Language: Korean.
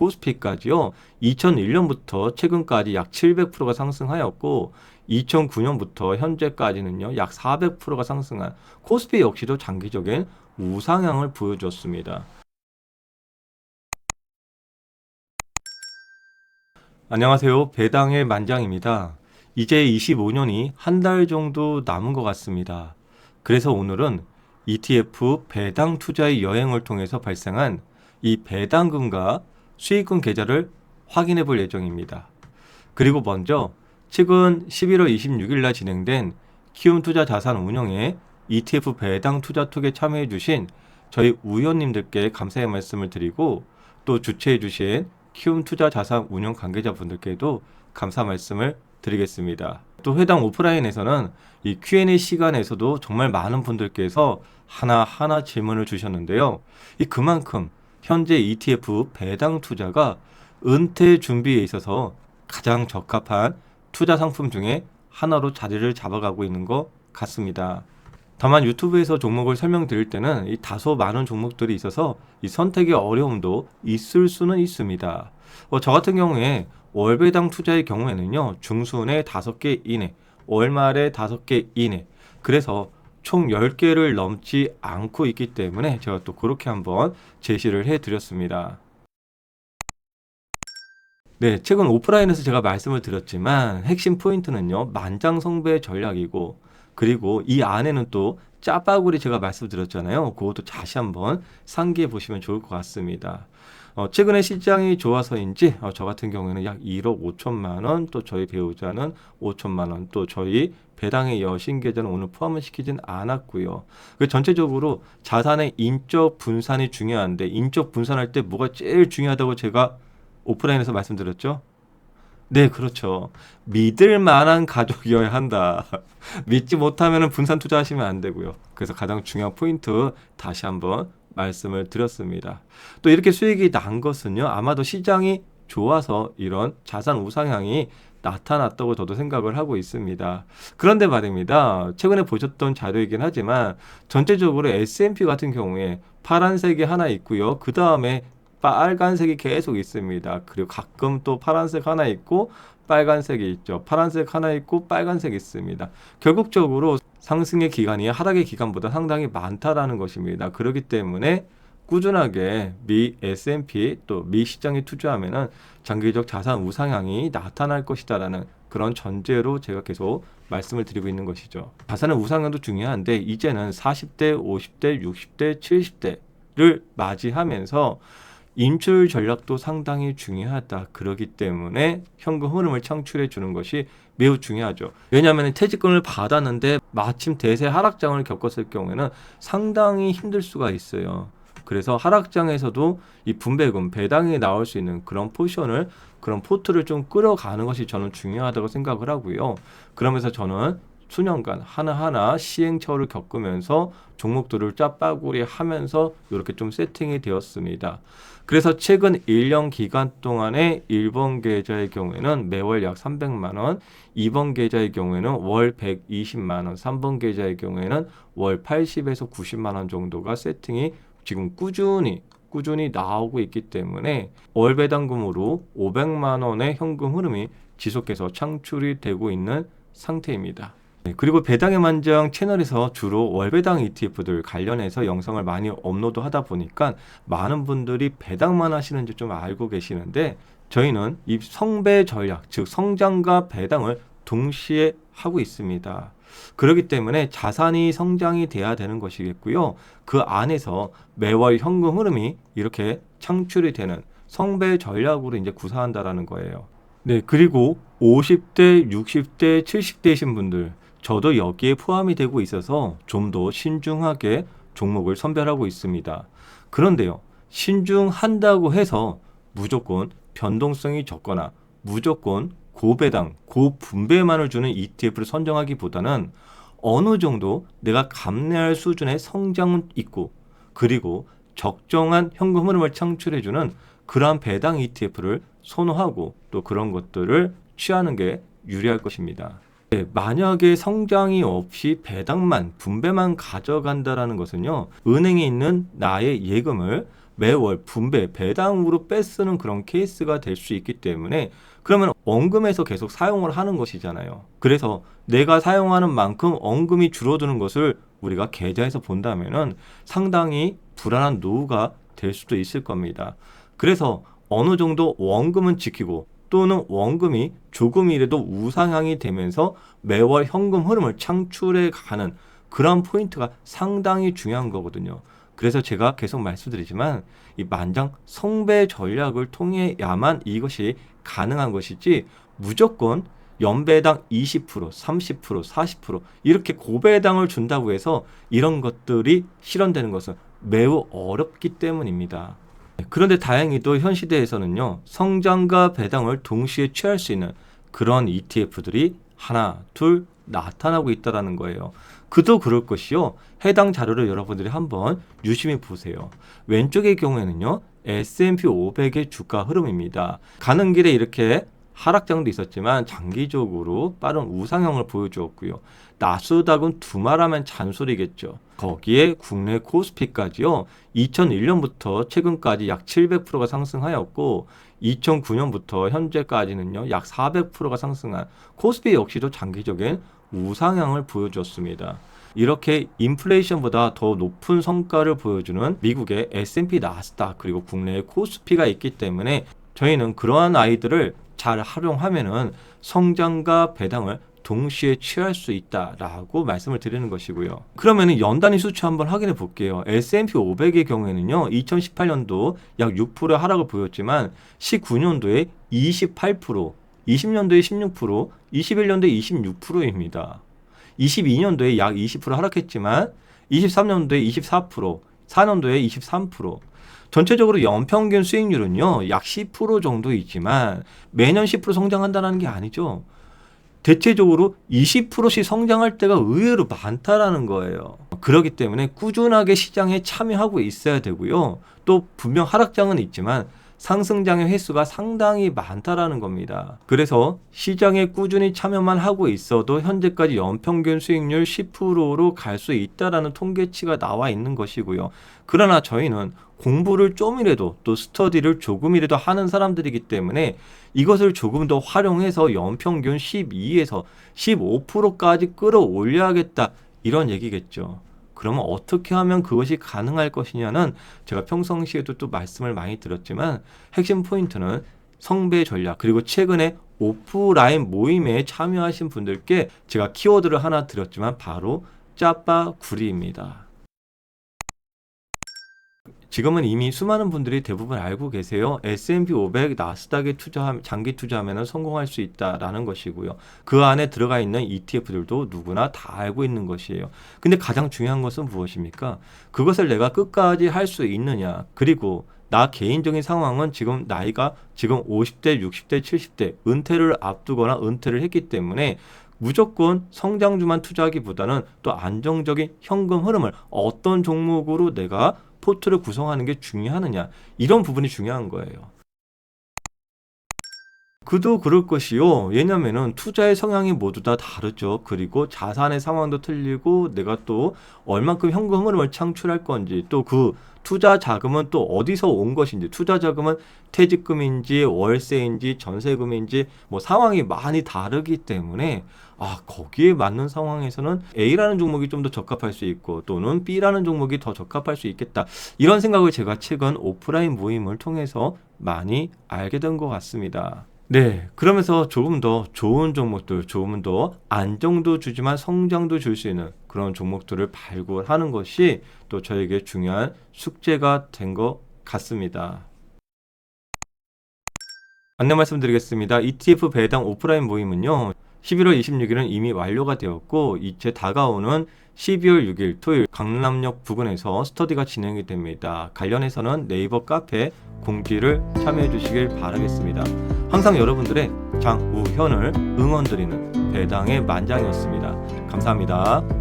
코스피까지요. 2001년부터 최근까지 약 700%가 상승하였고 2009년부터 현재까지는요. 약 400%가 상승한 코스피 역시도 장기적인 우상향을 보여줬습니다. 안녕하세요. 배당의 만장입니다. 이제 25년이 한 달 정도 남은 것 같습니다. 그래서 오늘은 ETF 배당 투자의 여행을 통해서 발생한 이 배당금과 수익금 계좌를 확인해 볼 예정입니다. 그리고 먼저 최근 11월 26일 날 진행된 키움 투자 자산 운용의 ETF 배당 투자 톡에 참여해 주신 저희 우위원님들께 감사의 말씀을 드리고 또 주최해 주신 키움 투자 자산 운용 관계자분들께도 감사 말씀을 드리겠습니다. 또 해당 오프라인에서는 이 Q&A 시간에서도 정말 많은 분들께서 하나하나 질문을 주셨는데요. 그만큼 현재 ETF 배당 투자가 은퇴 준비에 있어서 가장 적합한 투자 상품 중에 하나로 자리를 잡아가고 있는 것 같습니다. 다만 유튜브에서 종목을 설명드릴 때는 이 다소 많은 종목들이 있어서 이 선택의 어려움도 있을 수는 있습니다. 저 같은 경우에 월배당 투자의 경우에는요, 중순에 5개 이내, 월말에 5개 이내, 그래서 총 10개를 넘지 않고 있기 때문에 제가 또 그렇게 한번 제시를 해드렸습니다. 네, 최근 오프라인에서 제가 말씀을 드렸지만 핵심 포인트는요, 만장성배 전략이고, 그리고 이 안에는 또 짜파구리 제가 말씀드렸잖아요. 그것도 다시 한번 상기해 보시면 좋을 것 같습니다. 최근에 시장이 좋아서인지 저 같은 경우에는 약 1억 5천만 원, 또 저희 배우자는 5천만 원, 또 저희 배당의 여신 계좌는 오늘 포함을 시키진 않았고요. 전체적으로 자산의 인적 분산이 중요한데 인적 분산할 때 뭐가 제일 중요하다고 제가 오프라인에서 말씀드렸죠? 네, 그렇죠. 믿을 만한 가족이어야 한다. 믿지 못하면 분산 투자하시면 안 되고요. 그래서 가장 중요한 포인트 다시 한번 말씀을 드렸습니다. 또 이렇게 수익이 난 것은요, 아마도 시장이 좋아서 이런 자산 우상향이 나타났다고 저도 생각을 하고 있습니다. 그런데 말입니다. 최근에 보셨던 자료이긴 하지만 전체적으로 S&P 같은 경우에 파란색이 하나 있고요. 그 다음에 빨간색이 계속 있습니다. 그리고 가끔 또 파란색 하나 있고 빨간색이 있죠. 파란색 하나 있고 빨간색이 있습니다. 결국적으로 상승의 기간이 하락의 기간보다 상당히 많다라는 것입니다. 그렇기 때문에 꾸준하게 미 S&P 또 미 시장에 투자하면은 장기적 자산 우상향이 나타날 것이다라는 그런 전제로 제가 계속 말씀을 드리고 있는 것이죠. 자산의 우상향도 중요한데 이제는 40대, 50대, 60대, 70대를 맞이하면서 인출 전략도 상당히 중요하다. 그렇기 때문에 현금 흐름을 창출해 주는 것이 매우 중요하죠. 왜냐하면 퇴직금을 받았는데 마침 대세 하락장을 겪었을 경우에는 상당히 힘들 수가 있어요. 그래서 하락장에서도 이 분배금, 배당이 나올 수 있는 그런 포지션을, 그런 포트를 좀 끌어가는 것이 저는 중요하다고 생각을 하고요. 그러면서 저는 수년간 하나하나 시행착오를 겪으면서 종목들을 짜빠구리 하면서 이렇게 좀 세팅이 되었습니다. 그래서 최근 1년 기간 동안에 1번 계좌의 경우에는 매월 약 300만 원, 2번 계좌의 경우에는 월 120만 원, 3번 계좌의 경우에는 월 80에서 90만 원 정도가 세팅이 지금 꾸준히 나오고 있기 때문에 월 배당금으로 500만 원의 현금 흐름이 지속해서 창출이 되고 있는 상태입니다. 네, 그리고 배당의 만장 채널에서 주로 월배당 ETF들 관련해서 영상을 많이 업로드 하다 보니까 많은 분들이 배당만 하시는지 좀 알고 계시는데 저희는 이 성배 전략, 즉 성장과 배당을 동시에 하고 있습니다. 그렇기 때문에 자산이 성장이 돼야 되는 것이겠고요. 그 안에서 매월 현금 흐름이 이렇게 창출이 되는 성배 전략으로 이제 구사한다라는 거예요. 네, 그리고 50대, 60대, 70대이신 분들 저도 여기에 포함이 되고 있어서 좀 더 신중하게 종목을 선별하고 있습니다. 그런데요, 신중한다고 해서 무조건 변동성이 적거나 무조건 고배당, 고분배만을 주는 ETF를 선정하기보다는 어느 정도 내가 감내할 수준의 성장은 있고 그리고 적정한 현금 흐름을 창출해주는 그러한 배당 ETF를 선호하고 또 그런 것들을 취하는 게 유리할 것입니다. 네, 만약에 성장이 없이 배당만, 분배만 가져간다라는 것은요, 은행에 있는 나의 예금을 매월 분배, 배당으로 빼쓰는 그런 케이스가 될 수 있기 때문에 그러면 원금에서 계속 사용을 하는 것이잖아요. 그래서 내가 사용하는 만큼 원금이 줄어드는 것을 우리가 계좌에서 본다면은 상당히 불안한 노후가 될 수도 있을 겁니다. 그래서 어느 정도 원금은 지키고 또는 원금이 조금이라도 우상향이 되면서 매월 현금 흐름을 창출해 가는 그런 포인트가 상당히 중요한 거거든요. 그래서 제가 계속 말씀드리지만 이 만장 성배 전략을 통해야만 이것이 가능한 것이지 무조건 연배당 20%, 30%, 40% 이렇게 고배당을 준다고 해서 이런 것들이 실현되는 것은 매우 어렵기 때문입니다. 그런데 다행히도 현 시대에서는요, 성장과 배당을 동시에 취할 수 있는 그런 ETF들이 하나, 둘 나타나고 있다는 거예요. 그도 그럴 것이요. 해당 자료를 여러분들이 한번 유심히 보세요. 왼쪽의 경우에는요, S&P 500의 주가 흐름입니다. 가는 길에 이렇게 하락장도 있었지만 장기적으로 빠른 우상향을 보여주었고요. 나스닥은 두말하면 잔소리겠죠. 거기에 국내 코스피까지요. 2001년부터 최근까지 약 700%가 상승하였고 2009년부터 현재까지는요. 약 400%가 상승한 코스피 역시도 장기적인 우상향을 보여주었습니다. 이렇게 인플레이션보다 더 높은 성과를 보여주는 미국의 S&P 나스닥 그리고 국내의 코스피가 있기 때문에 저희는 그러한 아이들을 잘 활용하면은 성장과 배당을 동시에 취할 수 있다라고 말씀을 드리는 것이고요. 그러면은 연단위 수치 한번 확인해 볼게요. S&P 500의 경우에는요, 2018년도 약 6% 하락을 보였지만 19년도에 28%, 20년도에 16%, 21년도에 26%입니다. 22년도에 약 20% 하락했지만 23년도에 24%, 4년도에 23%. 전체적으로 연평균 수익률은요, 약 10% 정도이지만 매년 10% 성장한다는 게 아니죠. 대체적으로 20%씩 성장할 때가 의외로 많다라는 거예요. 그렇기 때문에 꾸준하게 시장에 참여하고 있어야 되고요. 또 분명 하락장은 있지만 상승장의 횟수가 상당히 많다라는 겁니다. 그래서 시장에 꾸준히 참여만 하고 있어도 현재까지 연평균 수익률 10%로 갈 수 있다라는 통계치가 나와 있는 것이고요. 그러나 저희는 공부를 좀이라도 또 스터디를 조금이라도 하는 사람들이기 때문에 이것을 조금 더 활용해서 연평균 12에서 15%까지 끌어올려야겠다 이런 얘기겠죠. 그러면 어떻게 하면 그것이 가능할 것이냐는 제가 평상시에도 또 말씀을 많이 드렸지만 핵심 포인트는 성배 전략 그리고 최근에 오프라인 모임에 참여하신 분들께 제가 키워드를 하나 드렸지만 바로 짜파구리입니다. 지금은 이미 수많은 분들이 대부분 알고 계세요. S&P 500 나스닥에 장기 투자하면 성공할 수 있다라는 것이고요. 그 안에 들어가 있는 ETF들도 누구나 다 알고 있는 것이에요. 근데 가장 중요한 것은 무엇입니까? 그것을 내가 끝까지 할 수 있느냐. 그리고 나 개인적인 상황은 지금 나이가 지금 50대, 60대, 70대 은퇴를 앞두거나 은퇴를 했기 때문에 무조건 성장주만 투자하기보다는 또 안정적인 현금 흐름을 어떤 종목으로 내가 포트를 구성하는 게 중요하느냐 이런 부분이 중요한 거예요. 그도 그럴 것이요. 왜냐면은 투자의 성향이 모두 다 다르죠. 그리고 자산의 상황도 틀리고 내가 또 얼만큼 현금 흐름을 창출할 건지 또 그 투자 자금은 또 어디서 온 것인지 투자 자금은 퇴직금인지 월세인지 전세금인지 뭐 상황이 많이 다르기 때문에 거기에 맞는 상황에서는 A라는 종목이 좀 더 적합할 수 있고 또는 B라는 종목이 더 적합할 수 있겠다. 이런 생각을 제가 최근 오프라인 모임을 통해서 많이 알게 된 것 같습니다. 네, 그러면서 조금 더 좋은 종목들, 조금 더 안정도 주지만 성장도 줄 수 있는 그런 종목들을 발굴하는 것이 또 저에게 중요한 숙제가 된 것 같습니다. 안내 말씀드리겠습니다. ETF 배당 오프라인 모임은요. 11월 26일은 이미 완료가 되었고 이제 다가오는 12월 6일 토요일 강남역 부근에서 스터디가 진행이 됩니다. 관련해서는 네이버 카페 공지를 참여해 주시길 바라겠습니다. 항상 여러분들의 장우현을 응원드리는 배당의 만장이었습니다. 감사합니다.